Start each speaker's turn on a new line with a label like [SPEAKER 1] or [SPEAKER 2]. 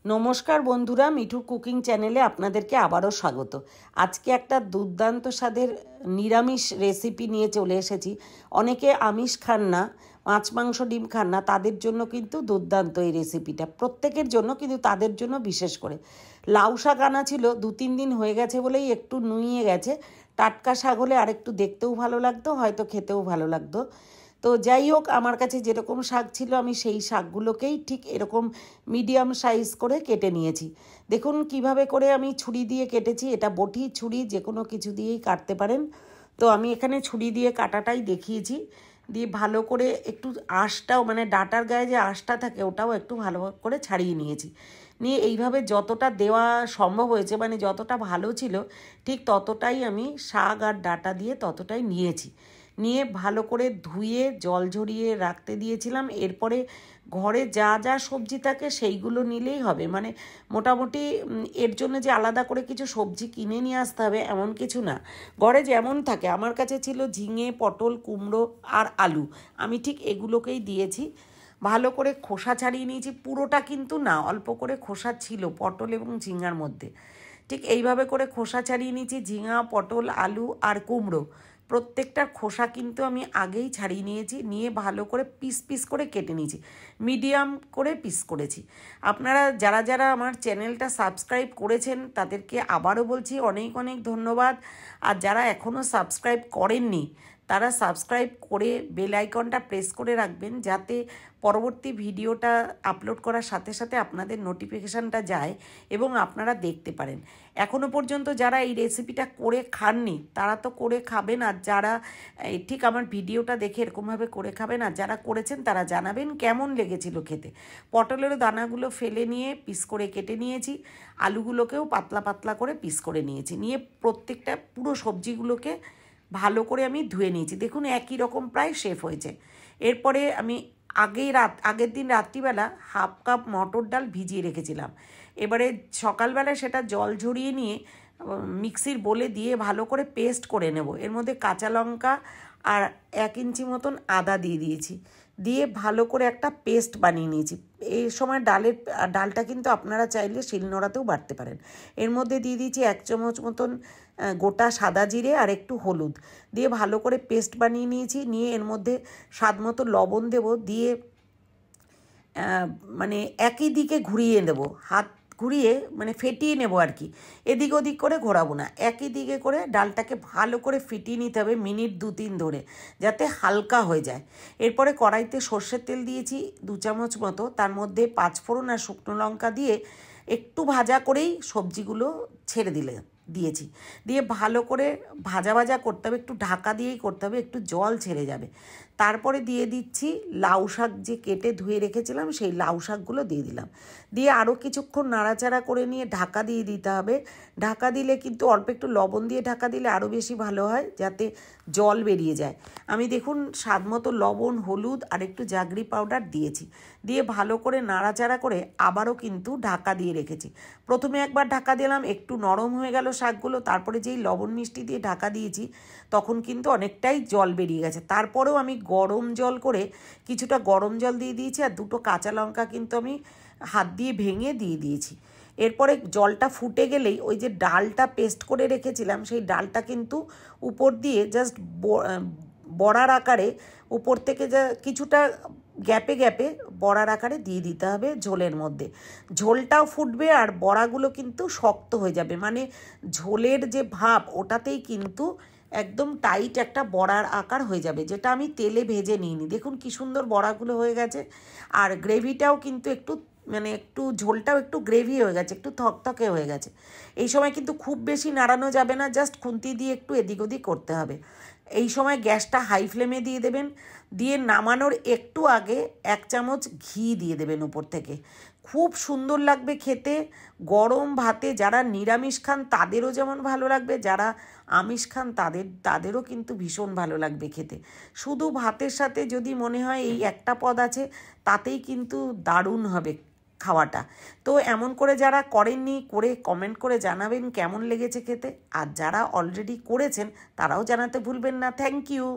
[SPEAKER 1] নমস্কার বন্ধুরা, মিঠুর কুকিং চ্যানেলে আপনাদেরকে আবারও স্বাগত। আজকে একটা দুর্দান্ত স্বাদের নিরামিষ রেসিপি নিয়ে চলে এসেছি। অনেকে আমিষ খান না, মাছ মাংস ডিম খান না, তাদের জন্য কিন্তু দুর্দান্ত এই রেসিপিটা, প্রত্যেকের জন্য কিন্তু তাদের জন্য বিশেষ করে। লাউ শাক আনা ছিল, 2-3 দিন হয়ে গেছে বলেই একটু নুইয়ে গেছে। টাটকা শাক হলে আরেকটু দেখতেও ভালো লাগতো, হয়তো খেতেও ভালো লাগতো। তো যাই হোক, আমার কাছে যেরকম শাক ছিল আমি সেই শাকগুলোকেই ঠিক এরকম মিডিয়াম সাইজ করে কেটে নিয়েছি। দেখুন কিভাবে করে আমি ছুরি দিয়ে কেটেছি। এটা বটি, ছুরি যে কোনো কিছু দিয়েই কাটতে পারেন। তো আমি এখানে ছুরি দিয়ে কাটাটাই দেখিয়েছি। দিয়ে ভালো করে একটু আঁশটাও, মানে ডাঁটার গায়ে যে আঁশটা থাকে ওটাও একটু ভালো করে ছাড়িয়ে নিয়েছি। নিয়ে এইভাবে যতটা দেওয়া সম্ভব হয়েছে, মানে যতটা ভালো ছিল ঠিক ততটাই আমি শাক আর ডাঁটা দিয়ে ততটাই নিয়েছি। নিয়ে ভালো করে ধুয়ে জল ঝরিয়ে রাখতে দিয়েছিলাম। এরপরে ঘরে যা যা সবজি থাকে সেইগুলো নিলেই হবে, মানে মোটামুটি এর জন্য যে আলাদা করে কিছু সবজি কিনে নিয়ে আসতে হবে এমন কিছু না। ঘরে যেমন থাকে, আমার কাছে ছিল ঝিঙে, পটল, কুমড়ো আর আলু, আমি ঠিক এগুলোকেই দিয়েছি। ভালো করে খোসা ছাড়িয়ে নিয়েছি, পুরোটা কিন্তু না, অল্প করে খোসা ছিল পটল এবং ঝিঙার মধ্যে। ঠিক এইভাবে করে খোসা ছাড়িয়ে নিয়েছি। ঝিঙা, পটল, আলু আর কুমড়ো প্রত্যেকটার খোসা কিন্তু আমি আগেই ছাড়িয়ে নিয়েছি। নিয়ে ভালো করে পিস পিস করে কেটে নিয়েছি, মিডিয়াম করে পিস করেছি। আপনারা যারা যারা আমার চ্যানেলটা সাবস্ক্রাইব করেছেন তাদেরকে আবারও বলছি অনেক অনেক ধন্যবাদ। আর যারা এখনও সাবস্ক্রাইব করেননি তারা সাবস্ক্রাইব করে বেল আইকনটা প্রেস করে রাখবেন, যাতে পরবর্তী ভিডিওটা আপলোড করার সাথে সাথে আপনাদের নোটিফিকেশানটা যায় এবং আপনারা দেখতে পারেন। এখনও পর্যন্ত যারা এই রেসিপিটা করে খাননি তারা তো করে খাবেন, আর যারা ঠিক আমার ভিডিওটা দেখে এরকমভাবে করে খাবেন, আর যারা করেছেন তারা জানাবেন কেমন লেগেছিল খেতে। পটলের দানাগুলো ফেলে নিয়ে পিস করে কেটে নিয়েছি, আলুগুলোকেও পাতলা পাতলা করে পিস করে নিয়েছি। নিয়ে প্রত্যেকটা পুরো সবজিগুলোকে ভালো করে আমি ধুয়ে নিয়েছি। দেখুন একই রকম প্রায় শেফ হয়েছে। এরপরে আমি আগের দিন রাত্রিবেলা 1/2 কাপ মটর ডাল ভিজিয়ে রেখেছিলাম। এবারে সকালবেলা সেটা জল ঝরিয়ে নিয়ে মিক্সির বোলে দিয়ে ভালো করে পেস্ট করে নেব। এর মধ্যে কাঁচা লঙ্কা আর 1 ইঞ্চি মতন আদা দিয়ে দিয়েছি, দিয়ে ভালো করে একটা পেস্ট বানিয়ে নিয়েছি। এই সময় ডালটা কিন্তু আপনারা চাইলে শিলনোড়াতেও বাটতে পারেন। এর মধ্যে দিয়ে দিয়েছি 1 চামচ মতন গোটা সাদা জিরে আর একটু হলুদ দিয়ে ভালো করে পেস্ট বানিয়ে নিয়েছি। নিয়ে এর মধ্যে স্বাদ মতো লবণ দেব, দিয়ে মানে একই দিকে ঘুরিয়ে নেব, হাত ঘুরিয়ে মানে ফেটিয়ে নেব আর কি, এদিক ওদিক করে ঘোরাবো না, একই দিকে করে ডালটাকে ভালো করে ফিটিয়ে নিতে হবে মিনিট 2-3 ধরে, যাতে হালকা হয়ে যায়। এরপরে কড়াইতে সর্ষের তেল দিয়েছি 2 চামচ মতো, তার মধ্যে 5 ফোড়ন আর শুকনো লঙ্কা দিয়ে একটু ভাজা করেই সবজিগুলো ছেড়ে দিয়েছি। দিয়ে ভালো করে ভাজা ভাজা করতে হবে, একটু ঢাকা দিয়েই করতে হবে, একটু জল ছেড়ে যাবে। তারপরে দিয়ে দিচ্ছি লাউ শাক, যে কেটে ধুয়ে রেখেছিলাম সেই লাউ শাকগুলো দিয়ে দিলাম। দিয়ে আরও কিছুক্ষণ নাড়াচাড়া করে নিয়ে ঢাকা দিয়ে দিতে হবে। ঢাকা দিলে কিন্তু অল্প একটু লবণ দিয়ে ঢাকা দিলে আরও বেশি ভালো হয়, যাতে জল বেরিয়ে যায়। আমি দেখুন স্বাদ মতো লবণ, হলুদ আর একটু জাগরি পাউডার দিয়েছি। দিয়ে ভালো করে নাড়াচাড়া করে আবারও কিন্তু ঢাকা দিয়ে রেখেছি। প্রথমে একবার ঢাকা দিলাম, একটু নরম হয়ে গেল শাকগুলো, তারপরে যেই লবণ মিষ্টি দিয়ে ঢাকা দিয়েছি তখন কিন্তু অনেকটাই জল বেরিয়ে গেছে। তারপরেও আমি গরম জল করে কিছুটা গরম জল দিয়ে দিয়েছি, আর 2টো কাঁচা লঙ্কা কিন্তু আমি হাত দিয়ে ভেঙে দিয়ে দিয়েছি। এরপরে জলটা ফুটে গেলেই ওই যে ডালটা পেস্ট করে রেখেছিলাম সেই ডালটা কিন্তু উপর দিয়ে জাস্ট বড়ার আকারে উপর থেকে যা কিছুটা গ্যাপে গ্যাপে বড়ার আকারে দিয়ে দিতে হবে ঝোলের মধ্যে। ঝোলটাও ফুটবে আর বড়াগুলো কিন্তু শক্ত হয়ে যাবে, মানে ঝোলের যে ভাব ওটাতেই কিন্তু একদম টাইট একটা বড়ার আকার হয়ে যাবে, যেটা আমি তেলে ভেজে নিইনি। দেখুন কি সুন্দর বড়াগুলো হয়ে গেছে, আর গ্রেভিটাও কিন্তু একটু মানে একটু ঝোলটাও একটু গ্রেভি হয়ে গেছে, একটু থকথকে হয়ে গেছে। এই সময় কিন্তু খুব বেশি নাড়ানো যাবে না, জাস্ট খুন্তি দিয়ে একটু এদিক ওদিক করতে হবে। এই সময় গ্যাসটা হাই ফ্লেমে দিয়ে দেবেন। দিয়ে নামানোর একটু আগে 1 চামচ ঘি দিয়ে দেবেন উপর থেকে। খুব সুন্দর লাগবে খেতে। গরম ভাতে যারা নিরামিষ খান তাদেরও যেমন ভালো লাগবে, যারা আমিষ খান তাদেরও কিন্তু ভীষণ ভালো লাগবে খেতে। শুধু ভাতের সাথে যদি মনে হয় এই একটা পদ আছে, তাতেই কিন্তু দারুণ হবে খাওয়াটা। তো এমন করে যারা করেননি, করে কমেন্ট করে জানাবেন কেমন লেগেছে খেতে। আর যারা অলরেডি করেছেন তারাও জানাতে ভুলবেন না। Thank you.